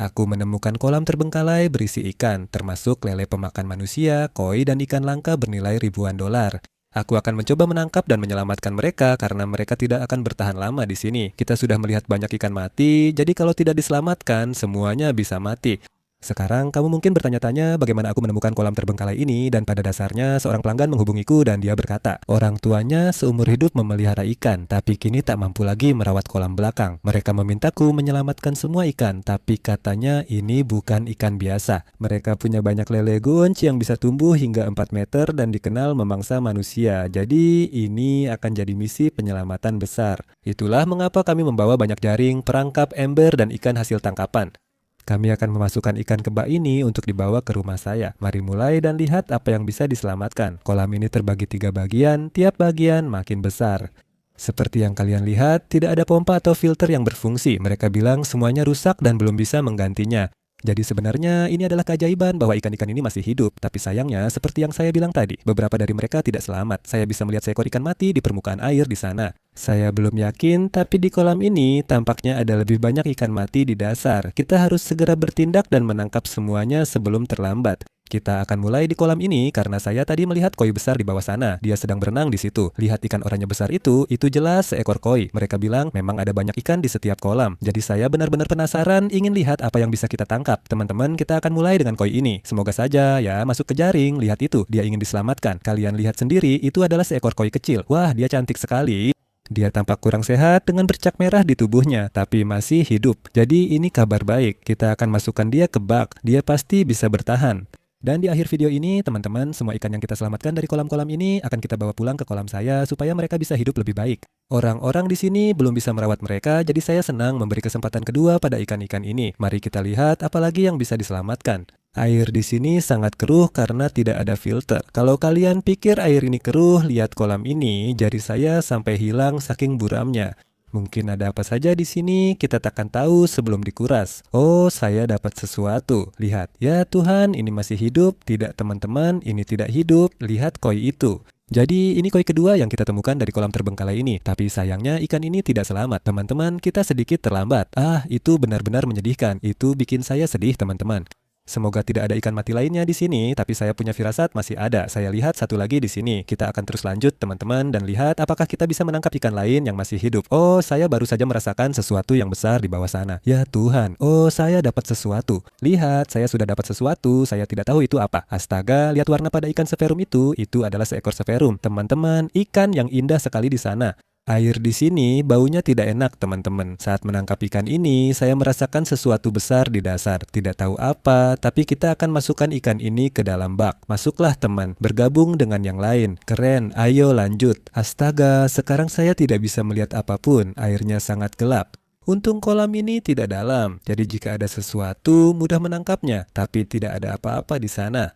Aku menemukan kolam terbengkalai berisi ikan, termasuk lele pemakan manusia, koi, dan ikan langka bernilai ribuan dolar. Aku akan mencoba menangkap dan menyelamatkan mereka karena mereka tidak akan bertahan lama di sini. Kita sudah melihat banyak ikan mati, jadi kalau tidak diselamatkan, semuanya bisa mati. Sekarang kamu mungkin bertanya-tanya bagaimana aku menemukan kolam terbengkalai ini, dan pada dasarnya seorang pelanggan menghubungiku dan dia berkata, orang tuanya seumur hidup memelihara ikan, tapi kini tak mampu lagi merawat kolam belakang. Mereka memintaku menyelamatkan semua ikan, tapi katanya ini bukan ikan biasa. Mereka punya banyak lele gunch yang bisa tumbuh hingga 4 meter dan dikenal memangsa manusia. Jadi ini akan jadi misi penyelamatan besar. Itulah mengapa kami membawa banyak jaring, perangkap, ember, dan ikan hasil tangkapan. Kami akan memasukkan ikan ke bak ini untuk dibawa ke rumah saya. Mari mulai dan lihat apa yang bisa diselamatkan. Kolam ini terbagi 3 bagian, tiap bagian makin besar. Seperti yang kalian lihat, tidak ada pompa atau filter yang berfungsi. Mereka bilang semuanya rusak dan belum bisa menggantinya. Jadi sebenarnya ini adalah keajaiban bahwa ikan-ikan ini masih hidup. Tapi sayangnya, seperti yang saya bilang tadi, beberapa dari mereka tidak selamat. Saya bisa melihat seekor ikan mati di permukaan air di sana. Saya belum yakin, tapi di kolam ini tampaknya ada lebih banyak ikan mati di dasar. Kita harus segera bertindak dan menangkap semuanya sebelum terlambat. Kita akan mulai di kolam ini karena saya tadi melihat koi besar di bawah sana. Dia sedang berenang di situ. Lihat ikan oranye besar itu jelas seekor koi. Mereka bilang memang ada banyak ikan di setiap kolam. Jadi saya benar-benar penasaran ingin lihat apa yang bisa kita tangkap. Teman-teman, kita akan mulai dengan koi ini. Semoga saja ya masuk ke jaring. Lihat itu, dia ingin diselamatkan. Kalian lihat sendiri, itu adalah seekor koi kecil. Wah, dia cantik sekali. Dia tampak kurang sehat dengan bercak merah di tubuhnya, tapi masih hidup. Jadi ini kabar baik. Kita akan masukkan dia ke bak. Dia pasti bisa bertahan. Dan di akhir video ini, teman-teman, semua ikan yang kita selamatkan dari kolam-kolam ini akan kita bawa pulang ke kolam saya supaya mereka bisa hidup lebih baik. Orang-orang di sini belum bisa merawat mereka, jadi saya senang memberi kesempatan kedua pada ikan-ikan ini. Mari kita lihat apalagi yang bisa diselamatkan. Air di sini sangat keruh karena tidak ada filter. Kalau kalian pikir air ini keruh, lihat kolam ini, jari saya sampai hilang saking buramnya. Mungkin ada apa saja di sini, kita takkan tahu sebelum dikuras. Oh, saya dapat sesuatu. Lihat, ya Tuhan, ini masih hidup. Tidak teman-teman, ini tidak hidup. Lihat koi itu. Jadi ini koi kedua yang kita temukan dari kolam terbengkalai ini. Tapi sayangnya ikan ini tidak selamat. Teman-teman, kita sedikit terlambat. Ah, itu benar-benar menyedihkan. Itu bikin saya sedih, teman-teman. Semoga tidak ada ikan mati lainnya di sini, tapi saya punya firasat masih ada. Saya lihat satu lagi di sini. Kita akan terus lanjut, teman-teman, dan lihat apakah kita bisa menangkap ikan lain yang masih hidup. Oh, saya baru saja merasakan sesuatu yang besar di bawah sana. Ya Tuhan, oh saya dapat sesuatu. Lihat, saya sudah dapat sesuatu. Saya tidak tahu itu apa. Astaga, lihat warna pada ikan severum itu. Itu adalah seekor severum. Teman-teman, ikan yang indah sekali di sana. Air di sini baunya tidak enak, teman-teman. Saat menangkap ikan ini, saya merasakan sesuatu besar di dasar. Tidak tahu apa, tapi kita akan masukkan ikan ini ke dalam bak. Masuklah, teman. Bergabung dengan yang lain. Keren, ayo lanjut. Astaga, sekarang saya tidak bisa melihat apapun. Airnya sangat gelap. Untung kolam ini tidak dalam. Jadi jika ada sesuatu, mudah menangkapnya. Tapi tidak ada apa-apa di sana.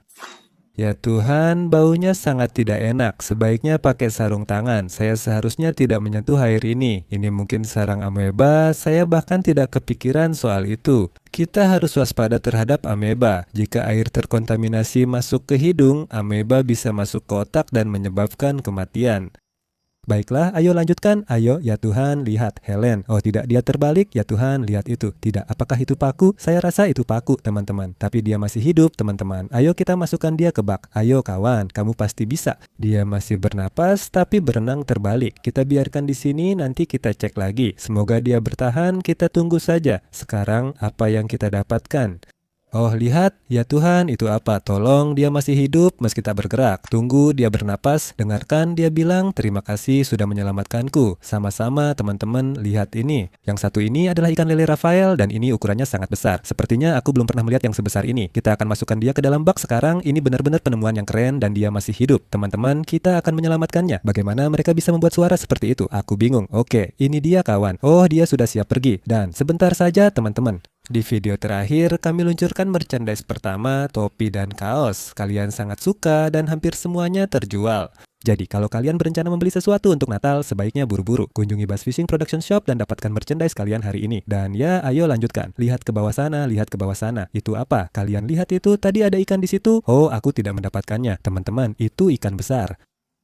Ya Tuhan, baunya sangat tidak enak. Sebaiknya pakai sarung tangan. Saya seharusnya tidak menyentuh air ini. Ini mungkin sarang ameba. Saya bahkan tidak kepikiran soal itu. Kita harus waspada terhadap ameba. Jika air terkontaminasi masuk ke hidung, ameba bisa masuk ke otak dan menyebabkan kematian. Baiklah, ayo lanjutkan. Ayo, ya Tuhan, lihat Helen. Oh tidak, dia terbalik. Ya Tuhan, lihat itu. Tidak, apakah itu paku? Saya rasa itu paku, teman-teman. Tapi dia masih hidup, teman-teman. Ayo kita masukkan dia ke bak. Ayo kawan, kamu pasti bisa. Dia masih bernapas, tapi berenang terbalik. Kita biarkan di sini, nanti kita cek lagi. Semoga dia bertahan, kita tunggu saja. Sekarang, apa yang kita dapatkan? Oh lihat, ya Tuhan, itu apa? Tolong, dia masih hidup meski tak bergerak. Tunggu, dia bernapas. Dengarkan, dia bilang, terima kasih sudah menyelamatkanku. Sama-sama teman-teman, lihat ini. Yang satu ini adalah ikan lele Rafael dan ini ukurannya sangat besar. Sepertinya aku belum pernah melihat yang sebesar ini. Kita akan masukkan dia ke dalam bak sekarang. Ini benar-benar penemuan yang keren dan dia masih hidup. Teman-teman, kita akan menyelamatkannya. Bagaimana mereka bisa membuat suara seperti itu? Aku bingung. Oke, ini dia kawan. Oh, dia sudah siap pergi. Dan sebentar saja teman-teman. Di video terakhir, kami luncurkan merchandise pertama, topi dan kaos. Kalian sangat suka dan hampir semuanya terjual. Jadi, kalau kalian berencana membeli sesuatu untuk Natal, sebaiknya buru-buru. Kunjungi Bass Fishing Production Shop dan dapatkan merchandise kalian hari ini. Dan ya, ayo lanjutkan. Lihat ke bawah sana, lihat ke bawah sana. Itu apa? Kalian lihat itu, tadi ada ikan di situ? Oh, aku tidak mendapatkannya. Teman-teman, itu ikan besar.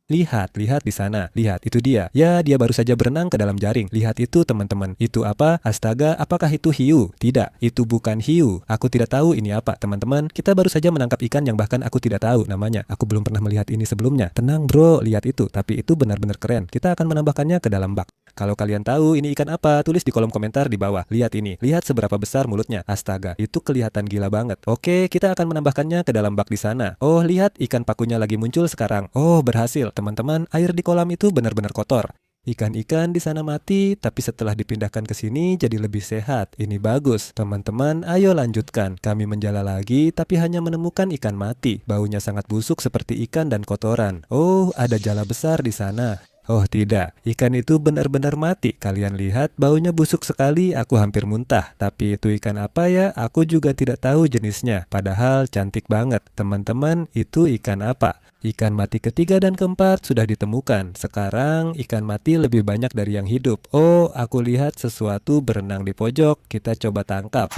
Lihat, lihat di sana. Lihat, itu dia. Ya, dia baru saja berenang ke dalam jaring. Lihat itu, teman-teman. Itu apa? Astaga, apakah itu hiu? Tidak, itu bukan hiu. Aku tidak tahu ini apa, teman-teman. Kita baru saja menangkap ikan yang bahkan aku tidak tahu namanya. Aku belum pernah melihat ini sebelumnya. Tenang, bro, lihat itu. Tapi itu benar-benar keren. Kita akan menambahkannya ke dalam bak. Kalau kalian tahu ini ikan apa, tulis di kolom komentar di bawah. Lihat ini. Lihat seberapa besar mulutnya. Astaga, itu kelihatan gila banget. Oke, kita akan menambahkannya ke dalam bak di sana. Oh, lihat ikan pakunya lagi muncul sekarang. Oh, berhasil. Teman-teman, air di kolam itu benar-benar kotor. Ikan-ikan di sana mati, tapi setelah dipindahkan ke sini jadi lebih sehat. Ini bagus. Teman-teman, ayo lanjutkan. Kami menjala lagi, tapi hanya menemukan ikan mati. Baunya sangat busuk seperti ikan dan kotoran. Oh, ada jala besar di sana. Oh tidak, ikan itu benar-benar mati. Kalian lihat, baunya busuk sekali, aku hampir muntah. Tapi itu ikan apa ya? Aku juga tidak tahu jenisnya. Padahal cantik banget. Teman-teman, itu ikan apa? Ikan mati ketiga dan keempat sudah ditemukan. Sekarang ikan mati lebih banyak dari yang hidup. Oh, aku lihat sesuatu berenang di pojok. Kita coba tangkap.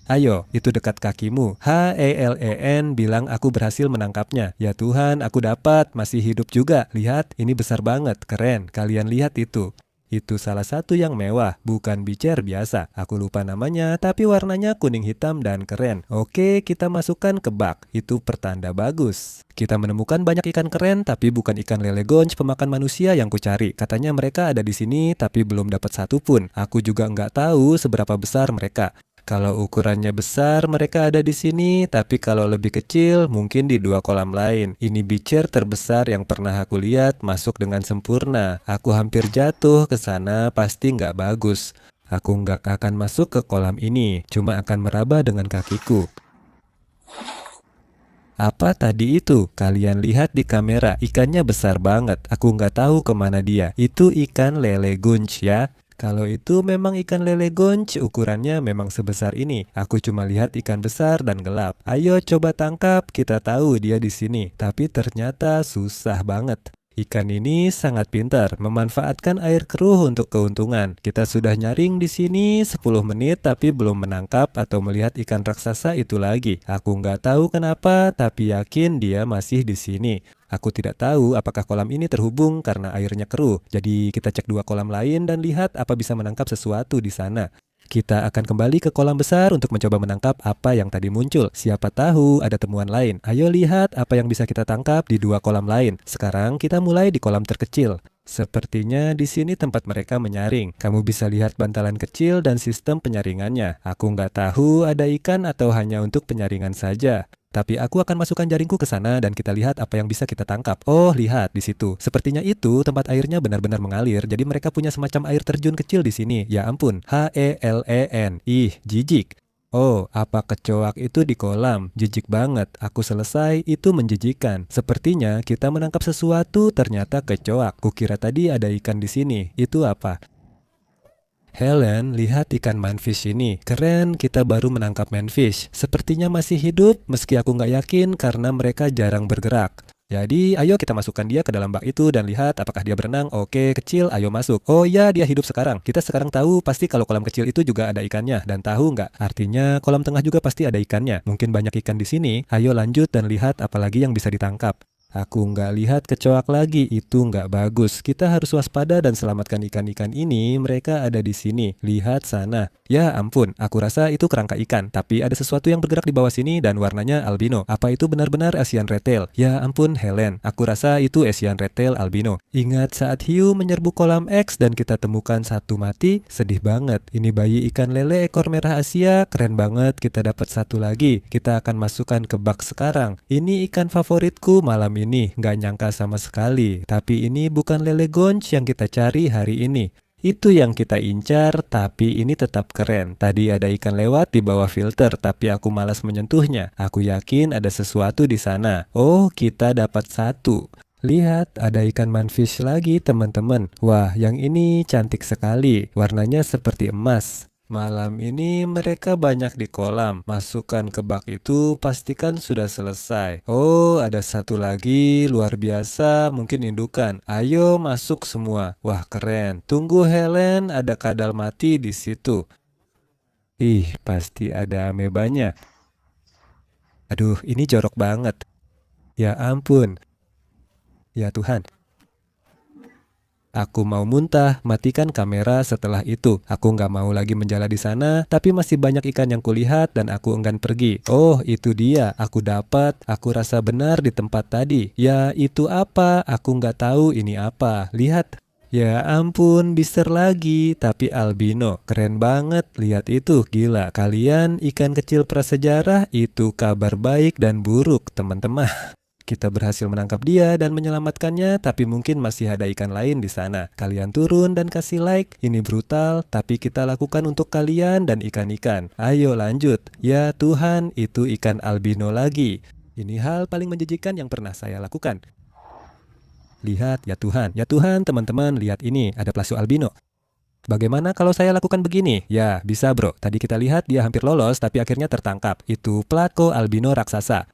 Ayo, itu dekat kakimu. Helen bilang aku berhasil menangkapnya. Ya Tuhan, aku dapat, masih hidup juga. Lihat, ini besar banget, keren. Kalian lihat itu. Itu salah satu yang mewah, bukan bicer biasa. Aku lupa namanya, tapi warnanya kuning hitam dan keren. Oke, kita masukkan ke bak. Itu pertanda bagus. Kita menemukan banyak ikan keren, tapi bukan ikan lele gonch pemakan manusia yang kucari. Katanya mereka ada di sini, tapi belum dapat satu pun. Aku juga nggak tahu seberapa besar mereka. Kalau ukurannya besar, mereka ada di sini, tapi kalau lebih kecil, mungkin di dua kolam lain. Ini bicer terbesar yang pernah aku lihat masuk dengan sempurna. Aku hampir jatuh ke sana, pasti nggak bagus. Aku nggak akan masuk ke kolam ini, cuma akan meraba dengan kakiku. Apa tadi itu? Kalian lihat di kamera, ikannya besar banget. Aku nggak tahu kemana dia. Itu ikan lele gunch ya. Kalau itu memang ikan lele gonch, ukurannya memang sebesar ini. Aku cuma lihat ikan besar dan gelap. Ayo coba tangkap, kita tahu dia di sini. Tapi ternyata susah banget. Ikan ini sangat pintar, memanfaatkan air keruh untuk keuntungan. Kita sudah nyaring di sini 10 menit tapi belum menangkap atau melihat ikan raksasa itu lagi. Aku nggak tahu kenapa, tapi yakin dia masih di sini. Aku tidak tahu apakah kolam ini terhubung karena airnya keruh. Jadi kita cek dua kolam lain dan lihat apa bisa menangkap sesuatu di sana. Kita akan kembali ke kolam besar untuk mencoba menangkap apa yang tadi muncul. Siapa tahu ada temuan lain. Ayo lihat apa yang bisa kita tangkap di dua kolam lain. Sekarang kita mulai di kolam terkecil. Sepertinya di sini tempat mereka menyaring. Kamu bisa lihat bantalan kecil dan sistem penyaringannya. Aku nggak tahu ada ikan atau hanya untuk penyaringan saja. Tapi aku akan masukkan jaringku ke sana dan kita lihat apa yang bisa kita tangkap. Oh, lihat di situ. Sepertinya itu tempat airnya benar-benar mengalir. Jadi mereka punya semacam air terjun kecil di sini. Ya ampun, Helen. Ih, jijik. Oh, apa kecoak itu di kolam? Jijik banget. Aku selesai, itu menjijikan. Sepertinya kita menangkap sesuatu, ternyata kecoak. Kukira tadi ada ikan di sini. Itu apa? Helen, lihat ikan manfish ini. Keren, kita baru menangkap manfish. Sepertinya masih hidup, meski aku nggak yakin karena mereka jarang bergerak. Jadi, ayo kita masukkan dia ke dalam bak itu dan lihat apakah dia berenang. Oke, kecil, ayo masuk. Oh ya, dia hidup sekarang. Kita sekarang tahu pasti kalau kolam kecil itu juga ada ikannya. Dan tahu nggak? Artinya kolam tengah juga pasti ada ikannya. Mungkin banyak ikan di sini. Ayo lanjut dan lihat apalagi yang bisa ditangkap. Aku nggak lihat kecoak lagi, itu nggak bagus. Kita harus waspada dan selamatkan ikan-ikan ini, mereka ada di sini. Lihat sana. Ya ampun, aku rasa itu kerangka ikan. Tapi ada sesuatu yang bergerak di bawah sini dan warnanya albino. Apa itu benar-benar Asian Red Tail? Ya ampun Helen, aku rasa itu Asian Red Tail albino. Ingat saat hiu menyerbu kolam X dan kita temukan satu mati? Sedih banget. Ini bayi ikan lele ekor merah Asia, keren banget. Kita dapat satu lagi. Kita akan masukkan ke bak sekarang. Ini ikan favoritku malam ini, nggak nyangka sama sekali. Tapi ini bukan lele gonch yang kita cari hari ini. Itu yang kita incar, tapi ini tetap keren. Tadi ada ikan lewat di bawah filter, tapi aku malas menyentuhnya. Aku yakin ada sesuatu di sana. Oh, kita dapat satu. Lihat, ada ikan manfish lagi teman-teman. Wah, yang ini cantik sekali. Warnanya seperti emas. Malam ini mereka banyak di kolam. Masukkan ke bak itu, pastikan sudah selesai. Oh, ada satu lagi, luar biasa, mungkin indukan. Ayo masuk semua. Wah, keren. Tunggu Helen, ada kadal mati di situ. Ih, pasti ada amebanya. Aduh, ini jorok banget. Ya ampun. Ya Tuhan. Aku mau muntah, matikan kamera setelah itu. Aku nggak mau lagi menjala di sana, tapi masih banyak ikan yang kulihat dan aku enggan pergi. Oh, itu dia. Aku dapat. Aku rasa benar di tempat tadi. Ya, itu apa? Aku nggak tahu ini apa. Lihat. Ya ampun, bister lagi. Tapi albino. Keren banget. Lihat itu. Gila. Kalian ikan kecil prasejarah itu kabar baik dan buruk, teman-teman. Kita berhasil menangkap dia dan menyelamatkannya, tapi mungkin masih ada ikan lain di sana. Kalian turun dan kasih like. Ini brutal, tapi kita lakukan untuk kalian dan ikan-ikan. Ayo lanjut. Ya Tuhan, itu ikan albino lagi. Ini hal paling menjijikan yang pernah saya lakukan. Lihat, ya Tuhan, teman-teman, lihat ini, ada plasio albino. Bagaimana kalau saya lakukan begini? Ya, bisa bro. Tadi kita lihat dia hampir lolos, tapi akhirnya tertangkap. Itu Placo albino raksasa.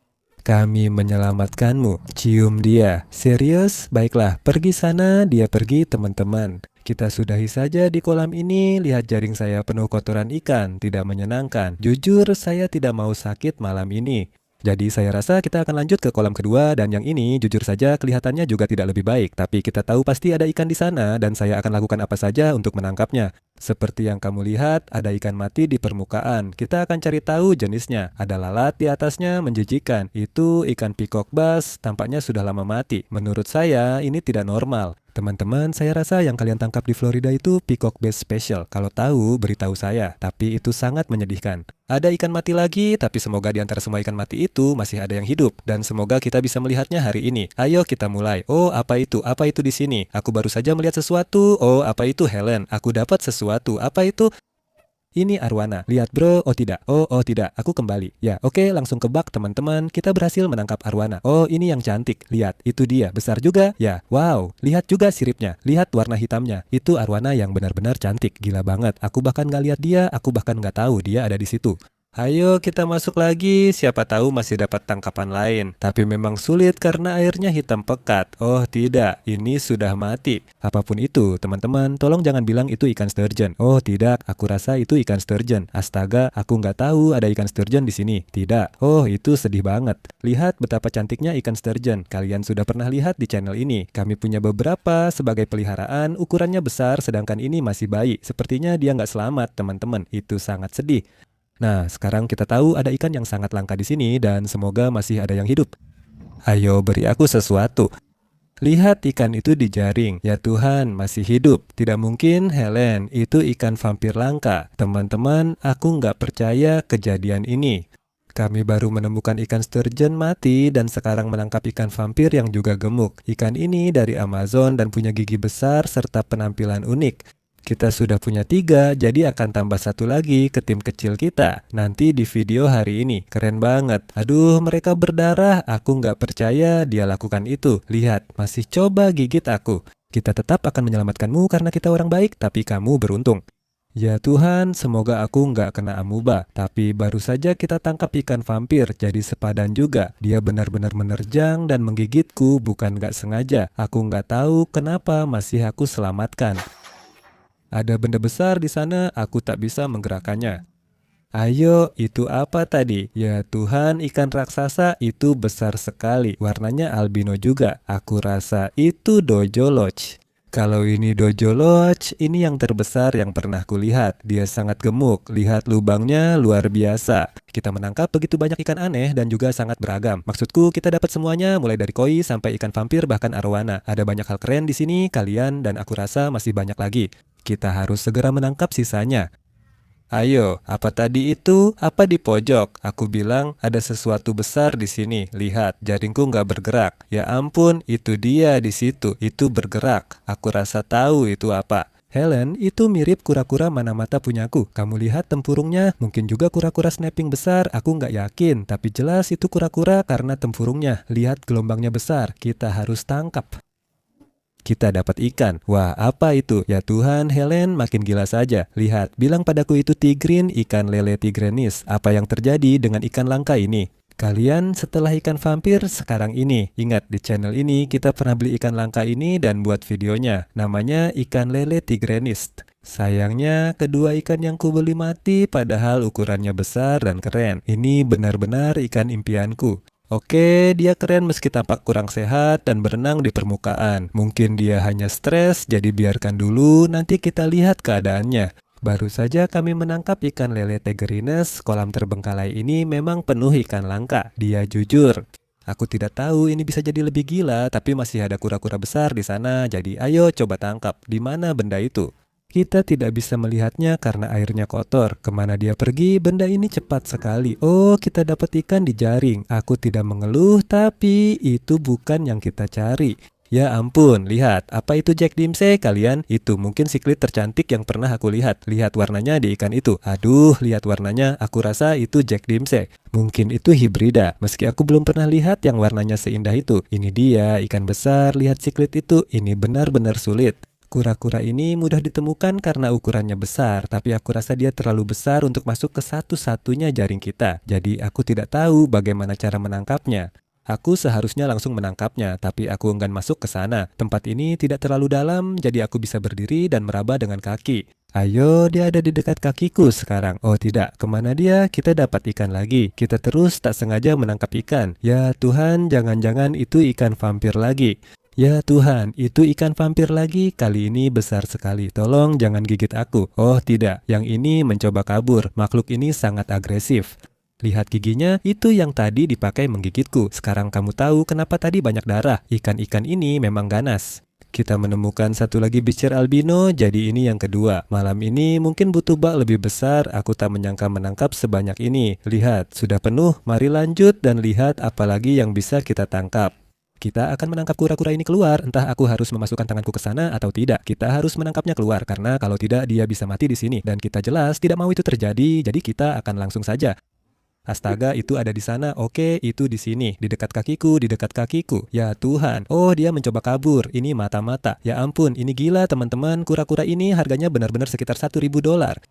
Kami menyelamatkanmu. Cium dia. Serius? Baiklah, pergi sana. Dia pergi, teman-teman. Kita sudahi saja di kolam ini. Lihat jaring saya penuh kotoran ikan. Tidak menyenangkan. Jujur, saya tidak mau sakit malam ini. Jadi saya rasa kita akan lanjut ke kolam kedua, dan yang ini jujur saja kelihatannya juga tidak lebih baik. Tapi kita tahu pasti ada ikan di sana dan saya akan lakukan apa saja untuk menangkapnya. Seperti yang kamu lihat, ada ikan mati di permukaan. Kita akan cari tahu jenisnya. Ada lalat di atasnya, menjijikan. Itu ikan peacock bass, tampaknya sudah lama mati. Menurut saya, ini tidak normal. Teman-teman, saya rasa yang kalian tangkap di Florida itu peacock bass special. Kalau tahu, beritahu saya. Tapi itu sangat menyedihkan. Ada ikan mati lagi, tapi semoga di antara semua ikan mati itu masih ada yang hidup. Dan semoga kita bisa melihatnya hari ini. Ayo kita mulai. Oh, apa itu? Apa itu di sini? Aku baru saja melihat sesuatu. Oh, apa itu Helen? Aku dapat sesuatu. Apa itu? Ini arwana. Lihat bro, oh tidak. Oh tidak, aku kembali. Ya, oke, langsung ke bak teman-teman. Kita berhasil menangkap arwana. Oh, ini yang cantik. Lihat, itu dia. Besar juga. Ya, wow. Lihat juga siripnya. Lihat warna hitamnya. Itu arwana yang benar-benar cantik. Gila banget. Aku bahkan nggak lihat dia. Aku bahkan nggak tahu dia ada di situ. Ayo kita masuk lagi, siapa tahu masih dapat tangkapan lain. Tapi memang sulit karena airnya hitam pekat. Oh tidak, ini sudah mati. Apapun itu, teman-teman, tolong jangan bilang itu ikan sturgeon. Oh tidak, aku rasa itu ikan sturgeon. Astaga, aku nggak tahu ada ikan sturgeon di sini. Tidak. Oh, itu sedih banget. Lihat betapa cantiknya ikan sturgeon. Kalian sudah pernah lihat di channel ini. Kami punya beberapa sebagai peliharaan, ukurannya besar, sedangkan ini masih bayi. Sepertinya dia nggak selamat, teman-teman. Itu sangat sedih. Nah, sekarang kita tahu ada ikan yang sangat langka di sini dan semoga masih ada yang hidup. Ayo beri aku sesuatu. Lihat ikan itu di jaring. Ya Tuhan, masih hidup. Tidak mungkin, Helen. Itu ikan vampir langka. Teman-teman, aku nggak percaya kejadian ini. Kami baru menemukan ikan sturgeon mati dan sekarang menangkap ikan vampir yang juga gemuk. Ikan ini dari Amazon dan punya gigi besar serta penampilan unik. Kita sudah punya 3, jadi akan tambah 1 lagi ke tim kecil kita. Nanti di video hari ini. Keren banget. Aduh, mereka berdarah. Aku nggak percaya dia lakukan itu. Lihat, masih coba gigit aku. Kita tetap akan menyelamatkanmu karena kita orang baik, tapi kamu beruntung. Ya Tuhan, semoga aku nggak kena amuba. Tapi baru saja kita tangkap ikan vampir, jadi sepadan juga. Dia benar-benar menerjang dan menggigitku, bukan nggak sengaja. Aku nggak tahu kenapa masih aku selamatkan. Ada benda besar di sana, aku tak bisa menggerakkannya. Ayo, itu apa tadi? Ya Tuhan, ikan raksasa itu besar sekali. Warnanya albino juga. Aku rasa itu dojoloch. Kalau ini dojoloch, ini yang terbesar yang pernah kulihat. Dia sangat gemuk. Lihat lubangnya luar biasa. Kita menangkap begitu banyak ikan aneh dan juga sangat beragam. Maksudku, kita dapat semuanya mulai dari koi sampai ikan vampir bahkan arwana. Ada banyak hal keren di sini, kalian dan aku rasa masih banyak lagi. Kita harus segera menangkap sisanya. Ayo, apa tadi itu? Apa di pojok? Aku bilang ada sesuatu besar di sini. Lihat, jaringku nggak bergerak. Ya ampun, itu dia di situ. Itu bergerak. Aku rasa tahu itu apa. Helen, itu mirip kura-kura mana mata punyaku. Kamu lihat tempurungnya? Mungkin juga kura-kura snapping besar. Aku nggak yakin, tapi jelas itu kura-kura karena tempurungnya. Lihat gelombangnya besar. Kita harus tangkap. Kita dapat ikan. Wah, apa itu? Ya Tuhan, Helen makin gila saja. Lihat, bilang padaku itu tigrin, ikan lele tigrenis. Apa yang terjadi dengan ikan langka ini? Kalian setelah ikan vampir sekarang ini. Ingat, di channel ini kita pernah beli ikan langka ini dan buat videonya. Namanya ikan lele tigrenis. Sayangnya, kedua ikan yang kubeli mati padahal ukurannya besar dan keren. Ini benar-benar ikan impianku. Oke, dia keren meski tampak kurang sehat dan berenang di permukaan. Mungkin dia hanya stres, jadi biarkan dulu, nanti kita lihat keadaannya. Baru saja kami menangkap ikan lele tigerines, kolam terbengkalai ini memang penuh ikan langka. Dia jujur. Aku tidak tahu ini bisa jadi lebih gila, tapi masih ada kura-kura besar di sana, jadi ayo coba tangkap. Di mana benda itu? Kita tidak bisa melihatnya karena airnya kotor. Kemana dia pergi, benda ini cepat sekali. Oh, kita dapat ikan di jaring. Aku tidak mengeluh, tapi itu bukan yang kita cari. Ya ampun, lihat. Apa itu Jack Dempsey kalian? Itu mungkin siklit tercantik yang pernah aku lihat. Lihat warnanya di ikan itu. Aduh, lihat warnanya. Aku rasa itu Jack Dempsey. Mungkin itu hibrida. Meski aku belum pernah lihat yang warnanya seindah itu. Ini dia, ikan besar. Lihat siklit itu. Ini benar-benar sulit. Kura-kura ini mudah ditemukan karena ukurannya besar, tapi aku rasa dia terlalu besar untuk masuk ke satu-satunya jaring kita. Jadi aku tidak tahu bagaimana cara menangkapnya. Aku seharusnya langsung menangkapnya, tapi aku enggan masuk ke sana. Tempat ini tidak terlalu dalam, jadi aku bisa berdiri dan meraba dengan kaki. Ayo, dia ada di dekat kakiku sekarang. Oh tidak, kemana dia? Kita dapat ikan lagi. Kita terus tak sengaja menangkap ikan. Ya Tuhan, jangan-jangan itu ikan vampir lagi. Ya Tuhan, itu ikan vampir lagi, kali ini besar sekali. Tolong jangan gigit aku. Oh tidak, yang ini mencoba kabur. Makhluk ini sangat agresif. Lihat giginya, itu yang tadi dipakai menggigitku. Sekarang kamu tahu kenapa tadi banyak darah. Ikan-ikan ini memang ganas. Kita menemukan satu lagi bichir albino, jadi ini yang kedua. Malam ini mungkin butuh bak lebih besar, aku tak menyangka menangkap sebanyak ini. Lihat, sudah penuh, mari lanjut dan lihat apa lagi yang bisa kita tangkap. Kita akan menangkap kura-kura ini keluar, entah aku harus memasukkan tanganku ke sana atau tidak. Kita harus menangkapnya keluar, karena kalau tidak dia bisa mati di sini. Dan kita jelas tidak mau itu terjadi, jadi kita akan langsung saja. Astaga, itu ada di sana. Oke, itu di sini. Di dekat kakiku, di dekat kakiku. Ya Tuhan. Oh, dia mencoba kabur. Ini mata-mata. Ya ampun, ini gila teman-teman. Kura-kura ini harganya benar-benar sekitar $1.000.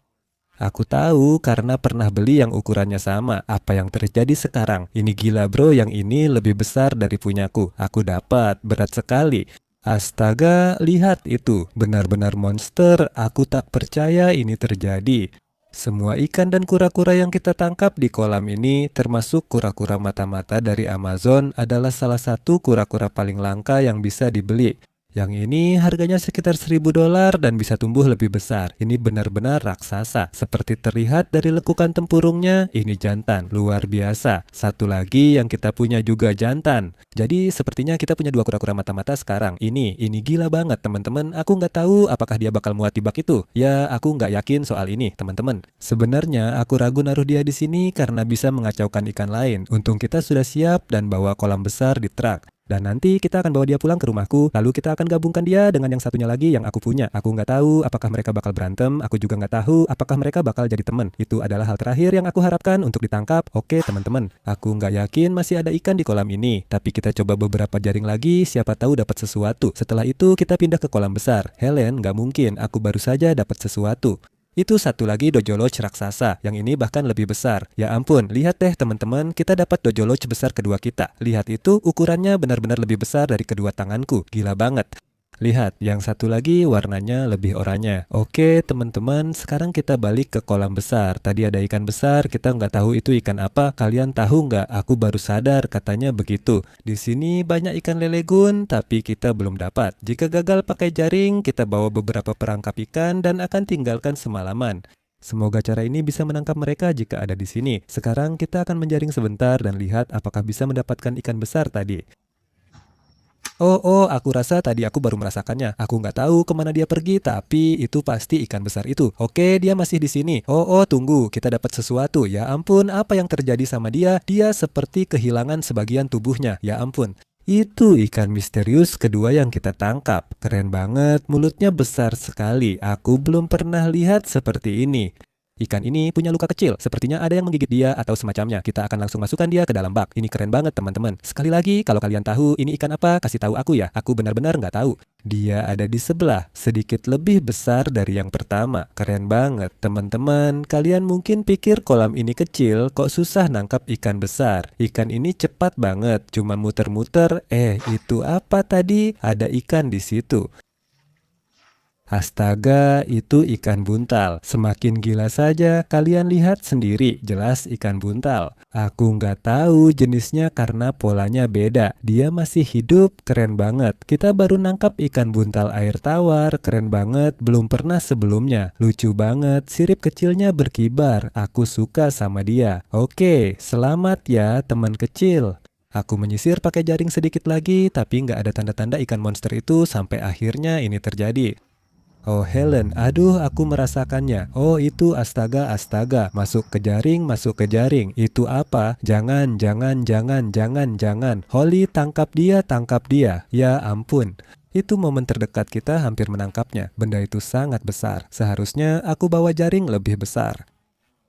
Aku tahu karena pernah beli yang ukurannya sama. Apa yang terjadi sekarang? Ini gila bro, yang ini lebih besar dari punyaku. Aku dapat, berat sekali. Astaga, lihat itu. Benar-benar monster. Aku tak percaya ini terjadi. Semua ikan dan kura-kura yang kita tangkap di kolam ini, termasuk kura-kura mata-mata dari Amazon, adalah salah satu kura-kura paling langka yang bisa dibeli. Yang ini harganya sekitar $1.000 dan bisa tumbuh lebih besar. Ini benar-benar raksasa. Seperti terlihat dari lekukan tempurungnya, ini jantan. Luar biasa. Satu lagi yang kita punya juga jantan. Jadi sepertinya kita punya dua kura-kura mata-mata sekarang. Ini gila banget teman-teman. Aku nggak tahu apakah dia bakal muat di bak itu. Ya, aku nggak yakin soal ini teman-teman. Sebenarnya aku ragu naruh dia di sini karena bisa mengacaukan ikan lain. Untung kita sudah siap dan bawa kolam besar di truk. Dan nanti kita akan bawa dia pulang ke rumahku, lalu kita akan gabungkan dia dengan yang satunya lagi yang aku punya. Aku nggak tahu apakah mereka bakal berantem, aku juga nggak tahu apakah mereka bakal jadi teman. Itu adalah hal terakhir yang aku harapkan untuk ditangkap. Oke teman-teman, aku nggak yakin masih ada ikan di kolam ini, tapi kita coba beberapa jaring lagi, siapa tahu dapat sesuatu. Setelah itu kita pindah ke kolam besar. Helen, nggak mungkin, aku baru saja dapat sesuatu. Itu satu lagi dojoloch raksasa, yang ini bahkan lebih besar. Ya ampun, lihat deh teman-teman, kita dapat dojoloch sebesar kedua kita. Lihat itu, ukurannya benar-benar lebih besar dari kedua tanganku. Gila banget. Lihat, yang satu lagi warnanya lebih oranye. Oke teman-teman, sekarang kita balik ke kolam besar. Tadi ada ikan besar, kita nggak tahu itu ikan apa. Kalian tahu nggak? Aku baru sadar, katanya begitu. Di sini banyak ikan lelegun, tapi kita belum dapat. Jika gagal pakai jaring, kita bawa beberapa perangkap ikan dan akan tinggalkan semalaman. Semoga cara ini bisa menangkap mereka jika ada di sini. Sekarang kita akan menjaring sebentar dan lihat apakah bisa mendapatkan ikan besar tadi. Oh, aku rasa tadi aku baru merasakannya. Aku nggak tahu kemana dia pergi, tapi itu pasti ikan besar itu. Oke, dia masih di sini. Oh, tunggu, kita dapat sesuatu. Ya ampun, apa yang terjadi sama dia? Dia seperti kehilangan sebagian tubuhnya. Ya ampun. Itu ikan misterius kedua yang kita tangkap. Keren banget, mulutnya besar sekali. Aku belum pernah lihat seperti ini. Ikan ini punya luka kecil, sepertinya ada yang menggigit dia atau semacamnya. Kita akan langsung masukkan dia ke dalam bak. Ini keren banget teman-teman. Sekali lagi, kalau kalian tahu ini ikan apa, kasih tahu aku ya. Aku benar-benar nggak tahu. Dia ada di sebelah, sedikit lebih besar dari yang pertama. Keren banget teman-teman. Kalian mungkin pikir kolam ini kecil, kok susah nangkap ikan besar. Ikan ini cepat banget, cuma muter-muter. Itu apa tadi? Ada ikan di situ. Astaga, itu ikan buntal. Semakin gila saja, kalian lihat sendiri, jelas ikan buntal. Aku nggak tahu jenisnya karena polanya beda. Dia masih hidup, keren banget. Kita baru nangkap ikan buntal air tawar, keren banget, belum pernah sebelumnya. Lucu banget, sirip kecilnya berkibar. Aku suka sama dia. Oke, selamat ya teman kecil. Aku menyisir pakai jaring sedikit lagi, tapi nggak ada tanda-tanda ikan monster itu sampai akhirnya ini terjadi. Oh Helen, aduh aku merasakannya. Oh itu astaga, astaga. Masuk ke jaring, masuk ke jaring. Itu apa? Jangan, jangan, jangan, jangan, jangan. Holly, tangkap dia, tangkap dia. Ya ampun. Itu momen terdekat kita hampir menangkapnya. Benda itu sangat besar. Seharusnya aku bawa jaring lebih besar.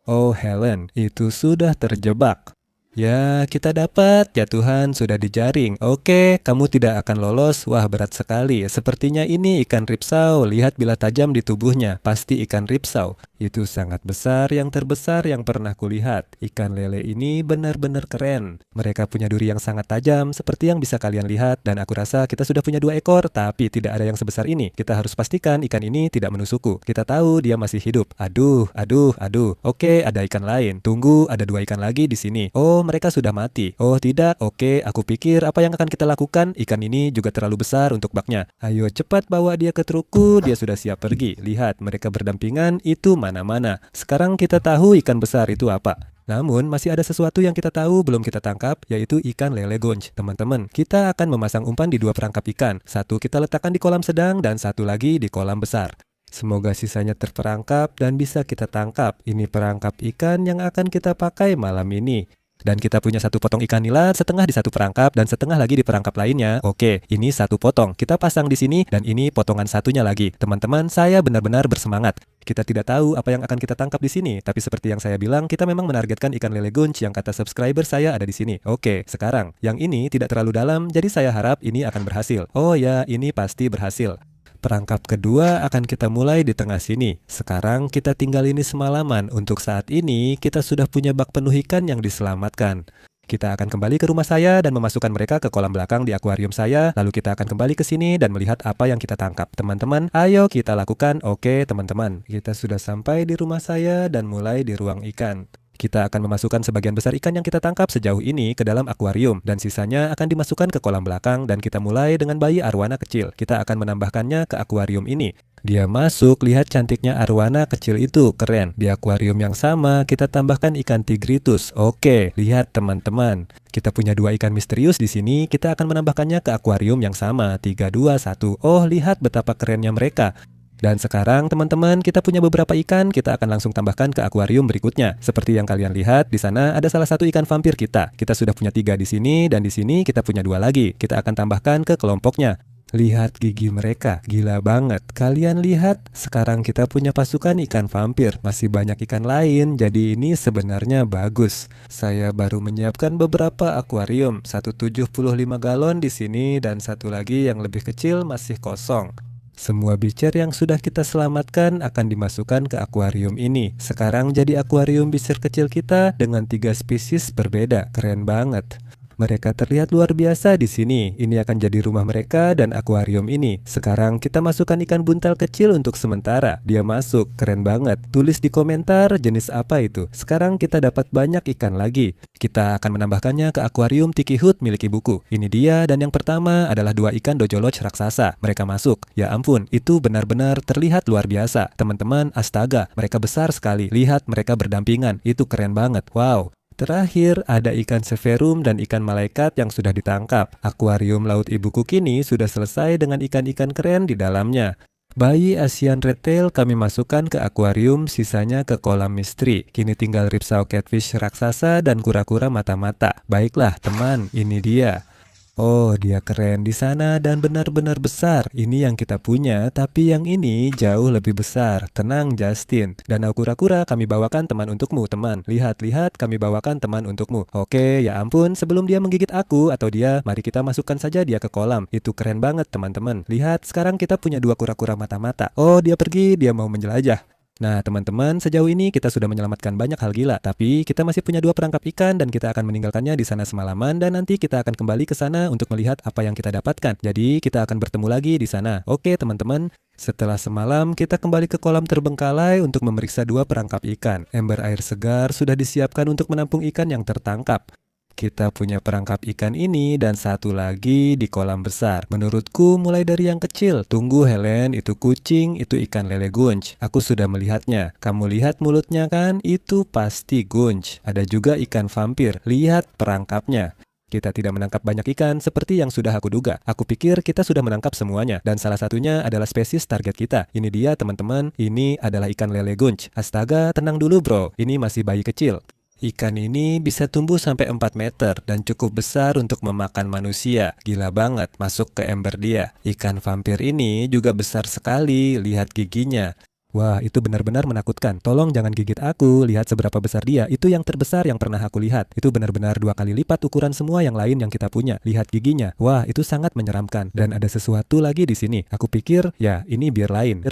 Oh Helen, itu sudah terjebak. Ya, kita dapat. Ya Tuhan, sudah dijaring. Oke, kamu tidak akan lolos. Wah, berat sekali. Sepertinya ini ikan ripsau. Lihat bila tajam di tubuhnya. Pasti ikan ripsau. Itu sangat besar, yang terbesar yang pernah kulihat. Ikan lele ini benar-benar keren. Mereka punya duri yang sangat tajam, seperti yang bisa kalian lihat. Dan aku rasa kita sudah punya 2 ekor, tapi tidak ada yang sebesar ini. Kita harus pastikan ikan ini tidak menusukku. Kita tahu dia masih hidup. Aduh, aduh, aduh. Oke, ada ikan lain. Tunggu, ada 2 ikan lagi di sini. Oh, mereka sudah mati. Oh, tidak. Oke, aku pikir apa yang akan kita lakukan? Ikan ini juga terlalu besar untuk baknya. Ayo cepat bawa dia ke trukku. Dia sudah siap pergi. Lihat, mereka berdampingan. Itu mana-mana. Sekarang kita tahu ikan besar itu apa. Namun, masih ada sesuatu yang kita tahu belum kita tangkap, yaitu ikan lele gonch. Teman-teman, kita akan memasang umpan di 2 perangkap ikan. Satu kita letakkan di kolam sedang dan satu lagi di kolam besar. Semoga sisanya terperangkap dan bisa kita tangkap. Ini perangkap ikan yang akan kita pakai malam ini. Dan kita punya 1 potong ikan nila, setengah di 1 perangkap dan setengah lagi di perangkap lainnya. Oke, ini 1 potong. Kita pasang di sini dan ini potongan satunya lagi. Teman-teman, saya benar-benar bersemangat. Kita tidak tahu apa yang akan kita tangkap di sini, tapi seperti yang saya bilang, kita memang menargetkan ikan lele gonch yang kata subscriber saya ada di sini. Oke, sekarang yang ini tidak terlalu dalam, jadi saya harap ini akan berhasil. Oh ya, ini pasti berhasil. Perangkap kedua akan kita mulai di tengah sini. Sekarang kita tinggal ini semalaman. Untuk saat ini, kita sudah punya bak penuh ikan yang diselamatkan. Kita akan kembali ke rumah saya dan memasukkan mereka ke kolam belakang di akuarium saya. Lalu kita akan kembali ke sini dan melihat apa yang kita tangkap. Teman-teman, ayo kita lakukan. Oke, teman-teman. Kita sudah sampai di rumah saya dan mulai di ruang ikan. Kita akan memasukkan sebagian besar ikan yang kita tangkap sejauh ini ke dalam akuarium dan sisanya akan dimasukkan ke kolam belakang dan kita mulai dengan bayi arwana kecil. Kita akan menambahkannya ke akuarium ini. Dia masuk, lihat cantiknya arwana kecil itu, keren. Di akuarium yang sama kita tambahkan ikan tigritus. Oke, lihat teman-teman. Kita punya 2 ikan misterius di sini, kita akan menambahkannya ke akuarium yang sama. 3, 2, 1. Oh, lihat betapa kerennya mereka. Dan sekarang teman-teman, kita punya beberapa ikan, kita akan langsung tambahkan ke akuarium berikutnya. Seperti yang kalian lihat, di sana ada salah satu ikan vampir kita. Kita sudah punya 3 di sini dan di sini kita punya 2 lagi. Kita akan tambahkan ke kelompoknya. Lihat gigi mereka, gila banget. Kalian lihat, sekarang kita punya pasukan ikan vampir. Masih banyak ikan lain, jadi ini sebenarnya bagus. Saya baru menyiapkan beberapa akuarium, 175 galon di sini dan satu lagi yang lebih kecil masih kosong. Semua bicer yang sudah kita selamatkan akan dimasukkan ke akuarium ini. Sekarang jadi akuarium bicer kecil kita dengan 3 spesies berbeda. Keren banget. Mereka terlihat luar biasa di sini. Ini akan jadi rumah mereka dan akuarium ini. Sekarang kita masukkan ikan buntal kecil untuk sementara. Dia masuk, keren banget. Tulis di komentar jenis apa itu. Sekarang kita dapat banyak ikan lagi. Kita akan menambahkannya ke akuarium Tiki Hut milik ibuku. Ini dia dan yang pertama adalah 2 ikan dojoloch raksasa. Mereka masuk. Ya ampun, itu benar-benar terlihat luar biasa. Teman-teman, astaga, mereka besar sekali. Lihat mereka berdampingan. Itu keren banget. Wow. Terakhir, ada ikan severum dan ikan malaikat yang sudah ditangkap. Akuarium laut ibuku kini sudah selesai dengan ikan-ikan keren di dalamnya. Bayi Asian Red Tail kami masukkan ke akuarium, sisanya ke kolam misteri. Kini tinggal ripsau catfish raksasa dan kura-kura mata-mata. Baiklah teman, ini dia. Oh, dia keren di sana dan benar-benar besar. Ini yang kita punya, tapi yang ini jauh lebih besar. Tenang, Justin. Danau kura-kura kami bawakan teman untukmu, teman. Lihat-lihat, kami bawakan teman untukmu. Oke, ya ampun, sebelum dia menggigit aku atau dia, mari kita masukkan saja dia ke kolam. Itu keren banget, teman-teman. Lihat, sekarang kita punya 2 kura-kura mata-mata. Oh, dia pergi, dia mau menjelajah. Nah, teman-teman, sejauh ini kita sudah menyelamatkan banyak hal gila, tapi kita masih punya 2 perangkap ikan dan kita akan meninggalkannya di sana semalaman dan nanti kita akan kembali ke sana untuk melihat apa yang kita dapatkan. Jadi, kita akan bertemu lagi di sana. Oke, teman-teman. Setelah semalam, kita kembali ke kolam terbengkalai untuk memeriksa 2 perangkap ikan. Ember air segar sudah disiapkan untuk menampung ikan yang tertangkap. Kita punya perangkap ikan ini dan satu lagi di kolam besar. Menurutku mulai dari yang kecil. Tunggu Helen, itu kucing, itu ikan lele gunj. Aku sudah melihatnya. Kamu lihat mulutnya kan? Itu pasti gunj. Ada juga ikan vampir. Lihat perangkapnya. Kita tidak menangkap banyak ikan seperti yang sudah aku duga. Aku pikir kita sudah menangkap semuanya dan salah satunya adalah spesies target kita. Ini dia teman-teman, ini adalah ikan lele gunj. Astaga, tenang dulu bro, ini masih bayi kecil. Ikan ini bisa tumbuh sampai 4 meter dan cukup besar untuk memakan manusia. Gila banget, masuk ke ember dia. Ikan vampir ini juga besar sekali, lihat giginya. Wah, itu benar-benar menakutkan. Tolong jangan gigit aku, lihat seberapa besar dia. Itu yang terbesar yang pernah aku lihat. Itu benar-benar 2 kali lipat ukuran semua yang lain yang kita punya. Lihat giginya. Wah, itu sangat menyeramkan. Dan ada sesuatu lagi di sini. Aku pikir, ya ini biar lain.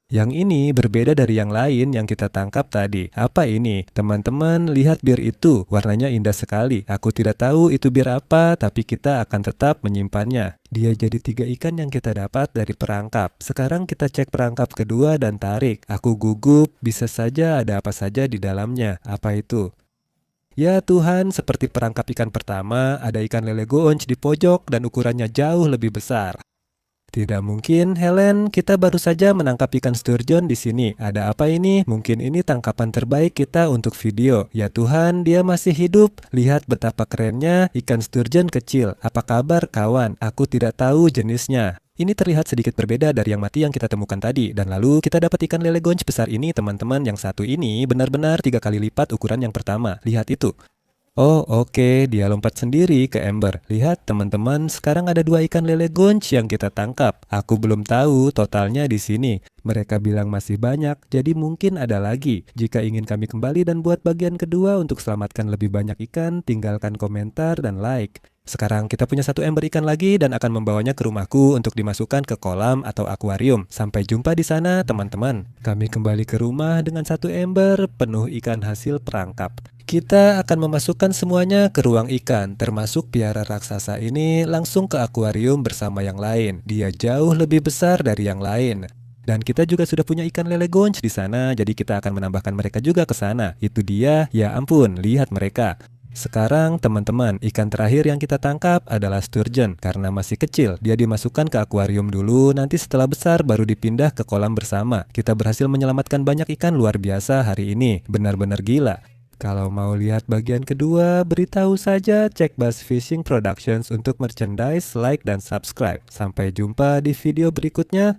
Yang ini berbeda dari yang lain yang kita tangkap tadi. Apa ini? Teman-teman, lihat bir itu. Warnanya indah sekali. Aku tidak tahu itu bir apa, tapi kita akan tetap menyimpannya. Dia jadi 3 ikan yang kita dapat dari perangkap. Sekarang kita cek perangkap kedua dan tarik. Aku gugup, bisa saja ada apa saja di dalamnya. Apa itu? Ya Tuhan, seperti perangkap ikan pertama, ada ikan lele gonch di pojok dan ukurannya jauh lebih besar. Tidak mungkin, Helen. Kita baru saja menangkap ikan sturgeon di sini. Ada apa ini? Mungkin ini tangkapan terbaik kita untuk video. Ya Tuhan, dia masih hidup. Lihat betapa kerennya ikan sturgeon kecil. Apa kabar, kawan? Aku tidak tahu jenisnya. Ini terlihat sedikit berbeda dari yang mati yang kita temukan tadi. Dan lalu kita dapat ikan lele gonch besar ini, teman-teman. Yang satu ini benar-benar 3 kali lipat ukuran yang pertama. Lihat itu. Oh oke, dia lompat sendiri ke ember. Lihat teman-teman, sekarang ada 2 ikan lele gonch yang kita tangkap. Aku belum tahu totalnya di sini. Mereka bilang masih banyak, jadi mungkin ada lagi. Jika ingin kami kembali dan buat bagian kedua untuk selamatkan lebih banyak ikan, tinggalkan komentar dan like. Sekarang kita punya 1 ember ikan lagi dan akan membawanya ke rumahku untuk dimasukkan ke kolam atau akuarium. Sampai jumpa di sana teman-teman. Kami kembali ke rumah dengan 1 ember penuh ikan hasil perangkap. Kita akan memasukkan semuanya ke ruang ikan, termasuk piara raksasa ini langsung ke akuarium bersama yang lain. Dia jauh lebih besar dari yang lain. Dan kita juga sudah punya ikan lele gonch di sana, jadi kita akan menambahkan mereka juga ke sana. Itu dia, ya ampun, lihat mereka. Sekarang teman-teman, ikan terakhir yang kita tangkap adalah sturgeon. Karena masih kecil, dia dimasukkan ke akuarium dulu, nanti setelah besar baru dipindah ke kolam bersama. Kita berhasil menyelamatkan banyak ikan luar biasa hari ini, benar-benar gila. Kalau mau lihat bagian kedua, beritahu saja cek Bass Fishing Productions untuk merchandise, like, dan subscribe. Sampai jumpa di video berikutnya.